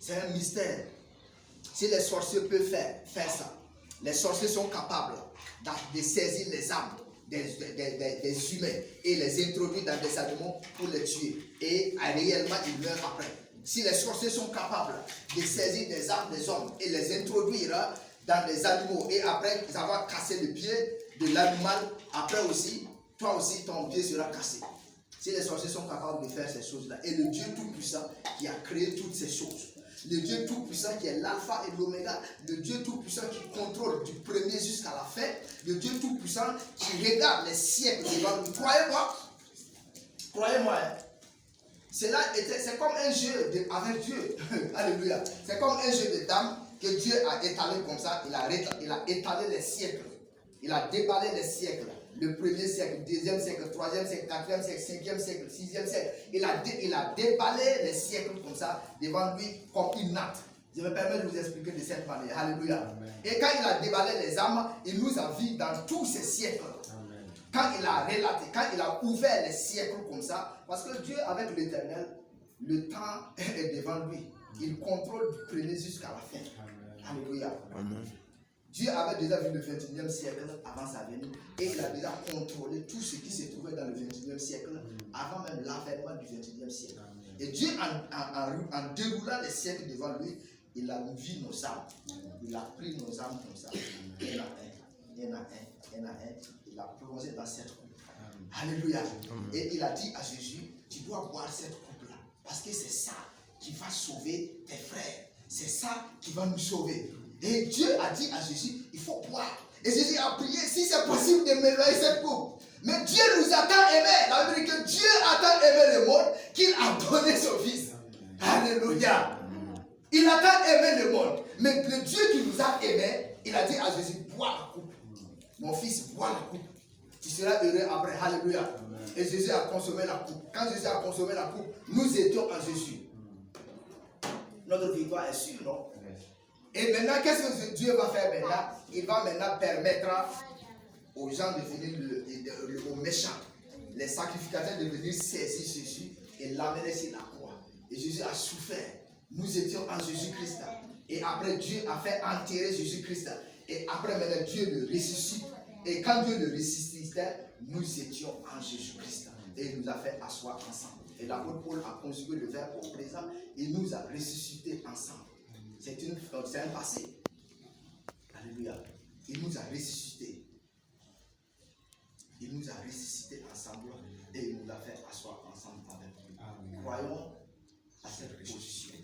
C'est un mystère. Si les sorciers peuvent faire ça, les sorciers sont capables de saisir les âmes des humains et les introduire dans des animaux pour les tuer. Et réellement, ils meurent après. Si les sorciers sont capables de saisir des âmes des hommes et les introduire dans des animaux et après avoir cassé le pied de l'animal, après aussi, toi aussi, ton pied sera cassé. Si les sorciers sont capables de faire ces choses-là, et le Dieu Tout-Puissant qui a créé toutes ces choses, le Dieu Tout-Puissant qui est l'alpha et l'oméga, le Dieu Tout-Puissant qui contrôle du premier jusqu'à la fin, le Dieu Tout-Puissant qui regarde les siècles devant nous. Croyez-moi, hein. C'est comme un jeu avec Dieu. Alléluia. C'est comme un jeu de dames que Dieu a étalé comme ça. Il a étalé les siècles. Il a déballé les siècles. Le premier siècle, deuxième siècle, troisième siècle, quatrième siècle, cinquième siècle, sixième siècle. Il a déballé les siècles comme ça devant lui comme une natte. Je me permets de vous expliquer de cette manière. Alléluia. Amen. Et quand il a déballé les âmes, il nous a vus dans tous ces siècles. Amen. Quand il a relaté, quand il a ouvert les siècles comme ça, parce que Dieu avec l'Éternel, le temps est devant lui. Il contrôle du premier jusqu'à la fin. Amen. Alléluia. Amen. Dieu avait déjà vu le 21e siècle avant sa venue et il a déjà contrôlé tout ce qui se trouvait dans le 21e siècle avant même l'avènement du 21e siècle. Et Dieu, en déroulant les siècles devant lui, il a vu nos âmes. Il a pris nos âmes comme ça. Il a plongé dans cette coupe. Alléluia. Et il a dit à Jésus, tu dois boire cette coupe-là. Parce que c'est ça qui va sauver tes frères. C'est ça qui va nous sauver. Et Dieu a dit à Jésus, il faut boire. Et Jésus a prié, si c'est possible de m'éloigner cette coupe. Mais Dieu nous a tant aimé. La vérité que Dieu a tant aimé le monde qu'il a donné son Fils. Alléluia. Il a tant aimé le monde. Mais le Dieu qui nous a aimés, il a dit à Jésus, bois la coupe. Mon fils, bois la coupe. Tu seras heureux après. Alléluia. Amen. Et Jésus a consommé la coupe. Quand Jésus a consommé la coupe, nous étions en Jésus. Notre victoire est sûre, non? Et maintenant, qu'est-ce que Dieu va faire maintenant? Il va maintenant permettre aux gens de venir, aux méchants, les sacrificateurs de venir saisir Jésus et l'amener sur la croix. Et Jésus a souffert. Nous étions en Jésus-Christ. Et après, Dieu a fait enterrer Jésus-Christ. Et après, maintenant, Dieu le ressuscite. Et quand Dieu le ressuscitait, nous étions en Jésus-Christ. Et il nous a fait asseoir ensemble. Et l'apôtre Paul a conjugué le verbe au présent. Il nous a ressuscités ensemble. C'est un passé. Alléluia. Il nous a ressuscités. Il nous a ressuscités ensemble et il nous a fait asseoir ensemble avec lui. Amen. Croyons à cette position.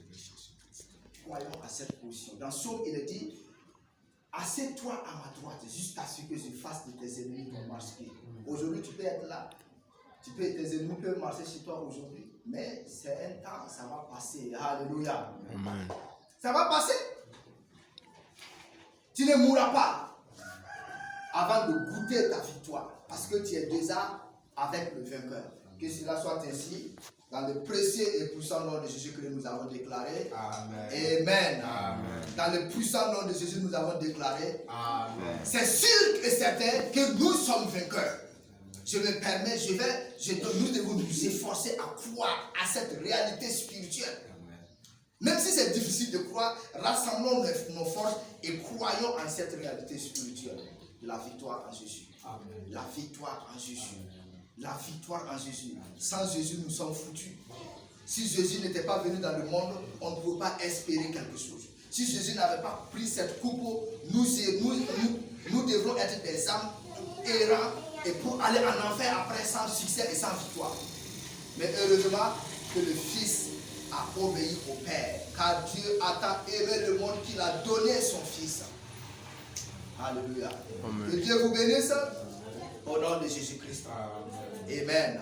Croyons à cette position. Dans Somme, il est dit, assieds-toi à ma droite jusqu'à ce que je fasse de tes ennemis ton marche-pied. Aujourd'hui, tu peux être là. Tes ennemis peuvent marcher sur toi aujourd'hui. Mais c'est un temps, ça va passer. Alléluia. Amen. Ça va passer. Tu ne mourras pas avant de goûter ta victoire. Parce que tu es déjà avec le vainqueur. Que cela soit ainsi. Dans le précieux et puissant nom de Jésus que nous avons déclaré. Amen. Amen. Amen. Dans le puissant nom de Jésus nous avons déclaré. Amen. C'est sûr et certain que nous sommes vainqueurs. Je me permets, nous devons nous efforcer à croire à cette réalité spirituelle. Même si c'est difficile de croire, rassemblons nos forces et croyons en cette réalité spirituelle. La victoire en Jésus. Amen. La victoire en Jésus. La victoire en Jésus. Sans Jésus, nous sommes foutus. Si Jésus n'était pas venu dans le monde, on ne pouvait pas espérer quelque chose. Si Jésus n'avait pas pris cette coupe, nous devrons être des âmes errants et pour aller en enfer après sans succès et sans victoire. Mais heureusement que le Fils a obéi au Père, car Dieu a tant aimé le monde qu'il a donné son Fils. Alléluia. Amen. Que Dieu vous bénisse au nom de Jésus-Christ. Amen. Amen.